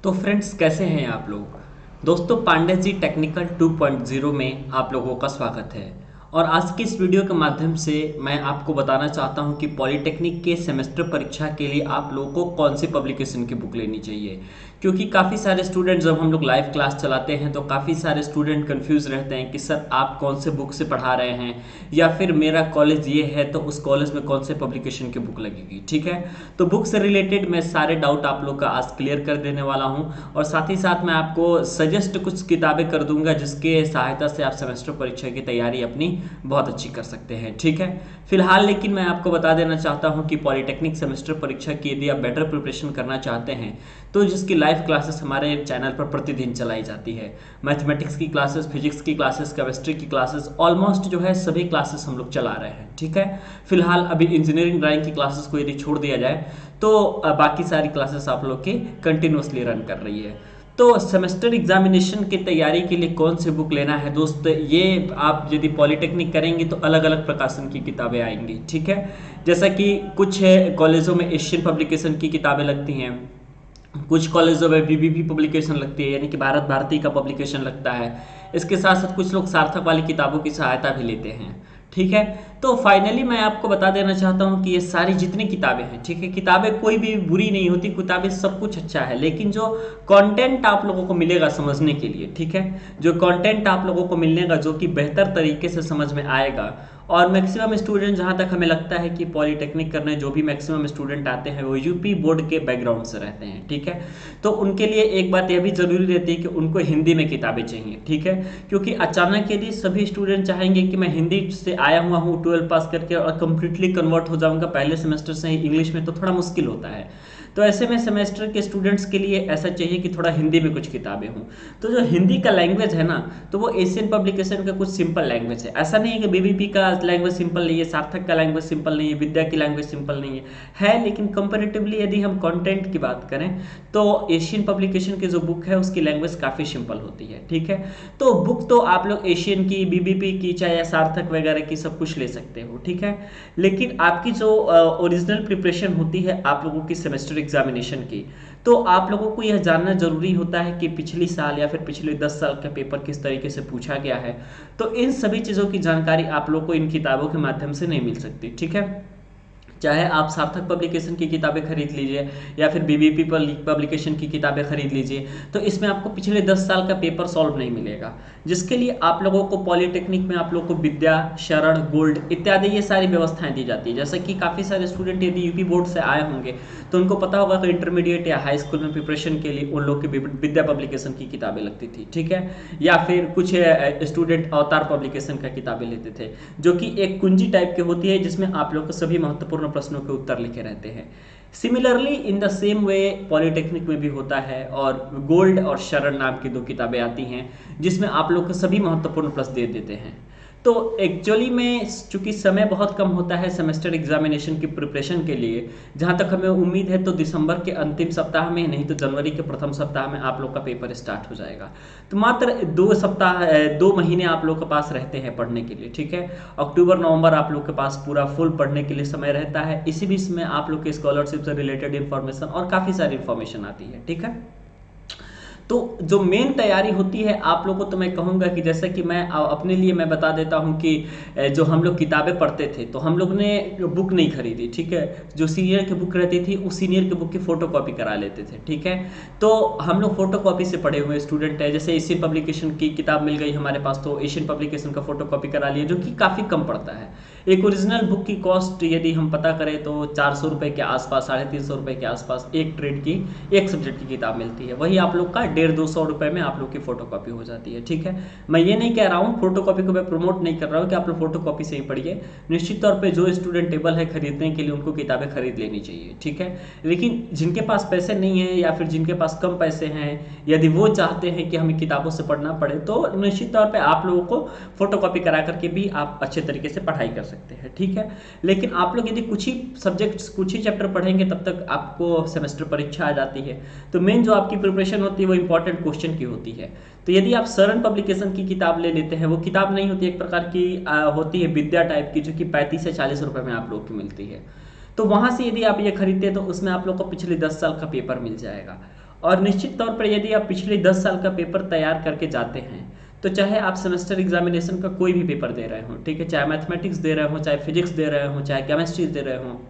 तो फ्रेंड्स कैसे हैं आप लोग। दोस्तों पांडे जी टेक्निकल 2.0 में आप लोगों का स्वागत है। और आज की इस वीडियो के माध्यम से मैं आपको बताना चाहता हूं कि पॉलिटेक्निक के सेमेस्टर परीक्षा के लिए आप लोगों को कौन सी पब्लिकेशन की बुक लेनी चाहिए। क्योंकि काफ़ी सारे स्टूडेंट जब हम लोग लाइव क्लास चलाते हैं तो काफ़ी सारे स्टूडेंट कंफ्यूज रहते हैं कि सर आप कौन से बुक से पढ़ा रहे हैं, या फिर मेरा कॉलेज ये है तो उस कॉलेज में कौन से पब्लिकेशन की बुक लगेगी। ठीक है, तो बुक से रिलेटेड मैं सारे डाउट आप लोग का आज क्लियर कर देने वाला हूँ, और साथ ही साथ मैं आपको सजेस्ट कुछ किताबें कर दूंगा जिसके सहायता से आप सेमेस्टर परीक्षा की तैयारी अपनी बहुत अच्छी कर सकते हैं। ठीक है, फिलहाल लेकिन मैं आपको बता देना चाहता हूं कि पॉलिटेक्निक सेमेस्टर परीक्षा की यदि आप बेटर प्रिपरेशन करना चाहते हैं तो जिसकी लाइव क्लासेस हमारे चैनल पर प्रतिदिन चलाई जाती है। मैथमेटिक्स की क्लासेस, फिजिक्स की क्लासेस, केमिस्ट्री की क्लासेस, ऑलमोस्ट जो है सभी क्लासेस हम लोग चला रहे हैं। ठीक है, फिलहाल अभी इंजीनियरिंग ड्राइंग की क्लासेस को यदि छोड़ दिया जाए तो बाकी सारी क्लासेस आप लोग की कंटिन्यूसली रन कर रही है। तो सेमेस्टर एग्जामिनेशन की तैयारी के लिए कौन सी बुक लेना है दोस्त, ये आप यदि पॉलिटेक्निक करेंगे तो अलग अलग प्रकाशन की किताबें आएंगी। ठीक है, जैसा कि कुछ कॉलेजों में एशियन पब्लिकेशन की किताबें लगती हैं, कुछ कॉलेजों में बीबीपी पब्लिकेशन लगती है, यानी कि भारत भारती का पब्लिकेशन लगता है। इसके साथ साथ कुछ लोग सार्थक वाली किताबों की सहायता भी लेते हैं। ठीक है, तो फाइनली मैं आपको बता देना चाहता हूं कि ये सारी जितनी किताबें हैं, ठीक है, किताबें कोई भी बुरी नहीं होती, किताबें सब कुछ अच्छा है, लेकिन जो कंटेंट आप लोगों को मिलेगा समझने के लिए, ठीक है, जो कंटेंट आप लोगों को मिलेगा जो कि बेहतर तरीके से समझ में आएगा। और मैक्सिमम स्टूडेंट, जहाँ तक हमें लगता है कि पॉलिटेक्निक करने जो भी मैक्सिमम स्टूडेंट आते हैं वो यूपी बोर्ड के बैकग्राउंड से रहते हैं। ठीक है, तो उनके लिए एक बात यह भी जरूरी रहती है कि उनको हिंदी में किताबें चाहिए। ठीक है, क्योंकि अचानक यदि सभी स्टूडेंट चाहेंगे कि मैं हिंदी से आया हुआ हूँ 12 पास करके और कंप्लीटली कन्वर्ट हो जाऊंगा पहले सेमेस्टर से ही इंग्लिश में, तो थोड़ा मुश्किल होता है। तो ऐसे में सेमेस्टर के स्टूडेंट्स के लिए ऐसा चाहिए कि थोड़ा हिंदी में कुछ किताबें हों। तो जो हिंदी का लैंग्वेज है ना, तो वो एशियन पब्लिकेशन का कुछ सिंपल लैंग्वेज है। ऐसा नहीं है कि बीबीपी का लैंग्वेज सिंपल नहीं है, सार्थक का लैंग्वेज सिंपल नहीं है, विद्या की लैंग्वेज सिंपल नहीं है, लेकिन कंपेरेटिवली यदि हम कंटेंट की बात करें तो एशियन पब्लिकेशन की जो बुक है उसकी लैंग्वेज काफ़ी सिंपल होती है। ठीक है, तो बुक तो आप लोग एशियन की, बीबीपी की, चाहे सार्थक वगैरह की सब कुछ ले सकते हो। ठीक है, लेकिन आपकी जो ओरिजिनल प्रिपरेशन होती है आप लोगों की सेमेस्टर एग्जामिनेशन की, तो आप लोगों को यह जानना जरूरी होता है कि पिछली साल या फिर पिछले 10 साल का पेपर किस तरीके से पूछा गया है। तो इन सभी चीज़ों की जानकारी आप लोग को इन किताबों के माध्यम से नहीं मिल सकती। ठीक है, चाहे आप सार्थक पब्लिकेशन की किताबें खरीद लीजिए या फिर बीबीपी पब्लिकेशन की किताबें खरीद लीजिए, तो इसमें आपको पिछले 10 साल का पेपर सॉल्व नहीं मिलेगा। जिसके लिए आप लोगों को पॉलिटेक्निक में आप लोगों को विद्या, शरण, गोल्ड इत्यादि ये सारी व्यवस्थाएं दी जाती है। जैसे कि काफ़ी सारे स्टूडेंट यदि यूपी बोर्ड से आए होंगे तो उनको पता होगा कि इंटरमीडिएट या हाई स्कूल में प्रिपरेशन के लिए उन लोग की विद्या पब्लिकेशन की किताबें लगती थी। ठीक है, या फिर कुछ स्टूडेंट अवतार पब्लिकेशन का किताबें लेते थे, जो कि एक कुंजी टाइप की होती है जिसमें आप लोग को सभी महत्वपूर्ण प्रश्नों के उत्तर लिखे रहते हैं। Similarly in the same way polytechnic में भी होता है, और गोल्ड और शरण नाम की दो किताबें आती हैं जिसमें आप लोग को सभी महत्वपूर्ण प्रश्न दे देते हैं। तो एक्चुअली में चूंकि समय बहुत कम होता है सेमेस्टर एग्जामिनेशन की प्रिपरेशन के लिए, जहां तक हमें उम्मीद है तो दिसंबर के अंतिम सप्ताह में, नहीं तो जनवरी के प्रथम सप्ताह में आप लोग का पेपर स्टार्ट हो जाएगा। तो मात्र 2 महीने आप लोग के पास रहते हैं पढ़ने के लिए। ठीक है, अक्टूबर नवंबर आप लोग के पास पूरा फुल पढ़ने के लिए समय रहता है। इसी बीच में आप लोग के स्कॉलरशिप से रिलेटेड इंफॉर्मेशन और काफ़ी सारी इंफॉर्मेशन आती है। ठीक है, तो जो मेन तैयारी होती है आप लोगों को, तो मैं कहूँगा कि जैसे कि मैं अपने लिए मैं बता देता हूँ कि जो हम लोग किताबें पढ़ते थे तो हम लोग ने बुक नहीं खरीदी। ठीक है, जो सीनियर की बुक रहती थी उस सीनियर की बुक की फ़ोटो कॉपी करा लेते थे। ठीक है, तो हम लोग फ़ोटो कॉपी से पढ़े हुए स्टूडेंट है। जैसे एशियन पब्लिकेशन की किताब मिल गई हमारे पास तो एशियन पब्लिकेशन का फ़ोटो कॉपी करा लिया, जो कि काफ़ी कम पड़ता है। एक ओरिजिनल बुक की कॉस्ट यदि हम पता करें तो 400 रुपये के आसपास, 350 रुपये के आसपास एक ट्रेड की, एक सब्जेक्ट की किताब मिलती है। वही आप लोग का 150-200 रुपये में आप लोग की फोटो कॉपी हो जाती है। ठीक है, मैं ये नहीं कह रहा हूँ, फोटो कॉपी को मैं प्रमोट नहीं कर रहा हूँ कि आप लोग फोटो कॉपी से ही पढ़िए। निश्चित तौर पर जो स्टूडेंट टेबल है खरीदने के लिए उनको किताबें खरीद लेनी चाहिए। ठीक है, लेकिन जिनके पास पैसे नहीं है या फिर जिनके पास कम पैसे हैं, यदि वो चाहते हैं कि हमें किताबों से पढ़ना पड़े तो निश्चित तौर पर आप लोगों को फोटो कॉपी करा करके भी आप अच्छे तरीके से पढ़ाई कर सकते हैं। ठीक है, लेकिन आप लोग यदि कुछ ही सब्जेक्ट्स, कुछ ही चैप्टर पढ़ेंगे तब तक आपको सेमेस्टर परीक्षा आ जाती है। तो मेन जो आपकी प्रिपरेशन होती है वो इंपॉर्टेंट क्वेश्चन की होती है। तो यदि आप शरण पब्लिकेशन की किताब ले लेते हैं, वो किताब नहीं होती, एक प्रकार की होती है विद्या टाइप की, जो कि 35 से 40 रुपए में आप लोग की मिलती है। तो वहां से यदि आप ये खरीदते हैं तो उसमें आप लोग को पिछले 10 साल का पेपर मिल जाएगा। और निश्चित तौर पर यदि आप पिछले 10 साल का पेपर तैयार करके जाते हैं, तो चाहे आप सेमेस्टर एग्जामिनेशन का कोई भी पेपर दे रहे हो, ठीक है, चाहे मैथमेटिक्स दे रहे हो, चाहे फिजिक्स दे रहे हो, चाहे केमिस्ट्री दे रहे हो,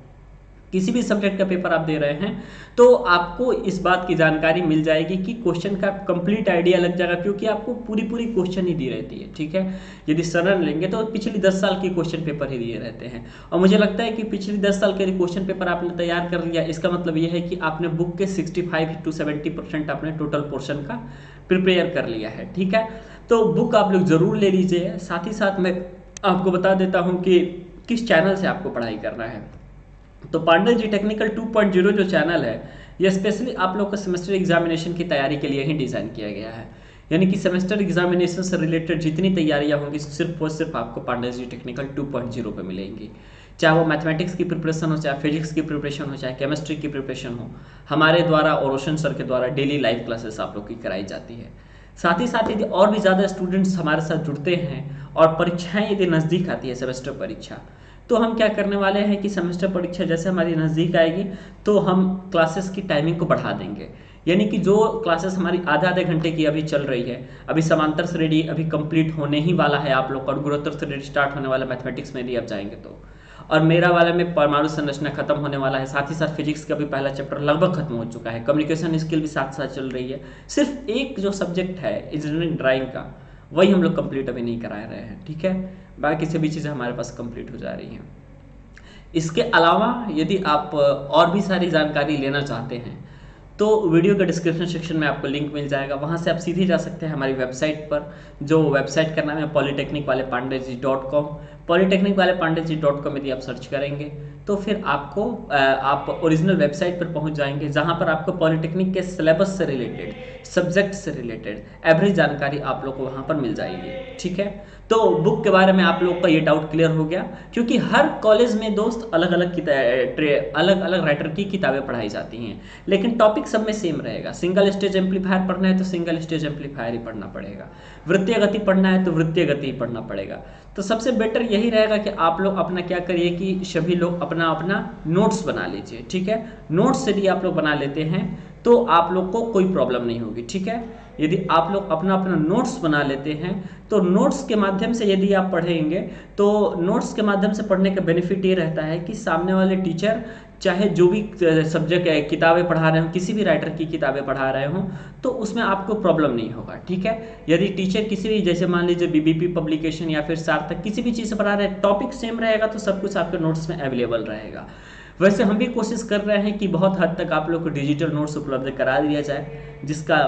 किसी भी सब्जेक्ट का पेपर आप दे रहे हैं, तो आपको इस बात की जानकारी मिल जाएगी कि क्वेश्चन का कंप्लीट आइडिया लग जाएगा, क्योंकि आपको पूरी पूरी क्वेश्चन ही दी रहती है, ठीक है। यदि सरल लेंगे तो पिछली 10 साल की क्वेश्चन पेपर ही दिए रहते हैं, और मुझे लगता है कि पिछली 10 साल के क्वेश्चन पेपर आपने तैयार कर लिया, इसका मतलब ये है कि आपने बुक के 65 to 70% आपने टोटल पोर्शन का प्रिपेयर कर लिया है, ठीक है। तो बुक आप लोग ज़रूर ले लीजिए। साथ ही साथ मैं आपको बता देता हूँ कि किस चैनल से आपको पढ़ाई करना है। तो पांडे जी टेक्निकल 2.0 जो चैनल है, ये स्पेशली आप लोग का सेमेस्टर एग्जामिनेशन की तैयारी के लिए ही डिज़ाइन किया गया है। यानी कि सेमेस्टर एग्जामिनेशन से रिलेटेड जितनी तैयारियां होंगी सिर्फ और सिर्फ आपको पांडे जी टेक्निकल 2.0 पे मिलेंगी। चाहे वो मैथमेटिक्स की प्रिपरेशन हो, चाहे फिजिक्स की प्रिपरेशन हो, चाहे केमिस्ट्री की प्रिपरेशन हो, हमारे द्वारा और रोशन सर के द्वारा डेली लाइव क्लासेस आप लोग की कराई जाती है। साथ ही साथ यदि और भी ज़्यादा स्टूडेंट्स हमारे साथ जुड़ते हैं और परीक्षाएं यदि नज़दीक आती है, सेमेस्टर परीक्षा, तो हम क्या करने वाले हैं कि सेमेस्टर परीक्षा जैसे हमारी नज़दीक आएगी तो हम क्लासेस की टाइमिंग को बढ़ा देंगे। यानी कि जो क्लासेस हमारी आधे घंटे की अभी चल रही है, अभी समांतर श्रेणी अभी कंप्लीट होने ही वाला है आप लोग का, और गुणोत्तर श्रेणी स्टार्ट होने वाला मैथमेटिक्स में यदि आप जाएंगे तो, और मेरा वाले में परमाणु संरचना खत्म होने वाला है। साथ ही साथ फिजिक्स का भी पहला चैप्टर लगभग खत्म हो चुका है, कम्युनिकेशन स्किल भी साथ साथ चल रही है। सिर्फ एक जो सब्जेक्ट है इंजीनियरिंग ड्राइंग का, वही हम लोग कंप्लीट अभी नहीं करा रहे हैं, ठीक है। बाकी सभी चीज़ें हमारे पास कंप्लीट हो जा रही हैं। इसके अलावा यदि आप और भी सारी जानकारी लेना चाहते हैं तो वीडियो के डिस्क्रिप्शन सेक्शन में आपको लिंक मिल जाएगा, वहाँ से आप सीधे जा सकते हैं हमारी वेबसाइट पर, जो वेबसाइट का नाम है polytechnicwalepandeji.com। polytechnicwalepandeji.com यदि आप सर्च करेंगे तो फिर आपको आप ओरिजिनल वेबसाइट पर पहुंच जाएंगे, जहां पर आपको पॉलिटेक्निक के सिलेबस से रिलेटेड, सब्जेक्ट से रिलेटेड एवरेज जानकारी आप लोग को वहां पर मिल जाएगी, ठीक है। तो बुक के बारे में आप लोग का ये डाउट क्लियर हो गया, क्योंकि हर कॉलेज में दोस्त अलग अलग राइटर की किताबें पढ़ाई जाती हैं, लेकिन टॉपिक सब में सेम रहेगा। सिंगल स्टेज एम्पलीफायर पढ़ना है तो सिंगल स्टेज एम्पलीफायर ही पढ़ना पड़ेगा, वृत्तीय गति पढ़ना है तो वृत्तीय गति ही पढ़ना पड़ेगा। तो सबसे बेटर यही रहेगा कि आप लोग अपना क्या करिए कि सभी लोग अपना अपना नोट्स बना लीजिए, ठीक है। नोट्स यदि आप लोग बना लेते हैं तो आप लोग को कोई प्रॉब्लम नहीं होगी, ठीक है। यदि आप लोग अपना अपना नोट्स बना लेते हैं तो नोट्स के माध्यम से यदि आप पढ़ेंगे तो नोट्स के माध्यम से पढ़ने का बेनिफिट ये रहता है कि सामने वाले टीचर चाहे जो भी सब्जेक्ट किताबें पढ़ा रहे हो, किसी भी राइटर की किताबें पढ़ा रहे हो, तो उसमें आपको प्रॉब्लम नहीं होगा, ठीक है। यदि टीचर किसी भी, जैसे मान लीजिए बीबीपी पब्लिकेशन या फिर सार्थक, किसी भी चीज़ से पढ़ा रहे हैं, टॉपिक सेम रहेगा तो सब कुछ आपके नोट्स में अवेलेबल रहेगा। वैसे हम भी कोशिश कर रहे हैं कि बहुत हद तक आप लोग को डिजिटल नोट्स उपलब्ध करा दिया जाए, जिसका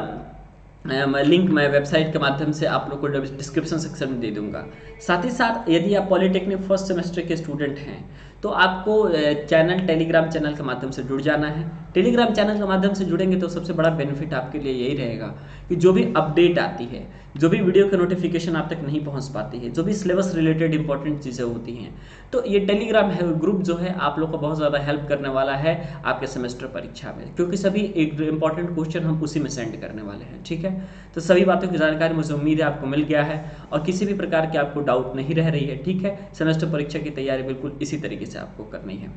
लिंक मैं वेबसाइट के माध्यम से आप लोग को डिस्क्रिप्शन सेक्शन में दे दूंगा। साथ ही साथ यदि आप पॉलिटेक्निक फर्स्ट सेमेस्टर के स्टूडेंट हैं तो आपको चैनल टेलीग्राम चैनल के माध्यम से जुड़ जाना है। टेलीग्राम चैनल के माध्यम से जुड़ेंगे तो सबसे बड़ा बेनिफिट आपके लिए यही रहेगा कि जो भी अपडेट आती है, जो भी वीडियो के नोटिफिकेशन आप तक नहीं पहुंच पाती है, जो भी सिलेबस रिलेटेड इंपॉर्टेंट चीज़ें होती हैं, तो ये टेलीग्राम है ग्रुप जो है आप लोग को बहुत ज़्यादा हेल्प करने वाला है आपके सेमेस्टर परीक्षा में, क्योंकि सभी एक इंपॉर्टेंट क्वेश्चन हम उसी में सेंड करने वाले हैं, ठीक है। तो सभी बातों की जानकारी मुझे उम्मीद है आपको मिल गया है और किसी भी प्रकार की आपको डाउट नहीं रह रही है, ठीक है। सेमेस्टर परीक्षा की तैयारी बिल्कुल इसी तरीके से आपको करनी है।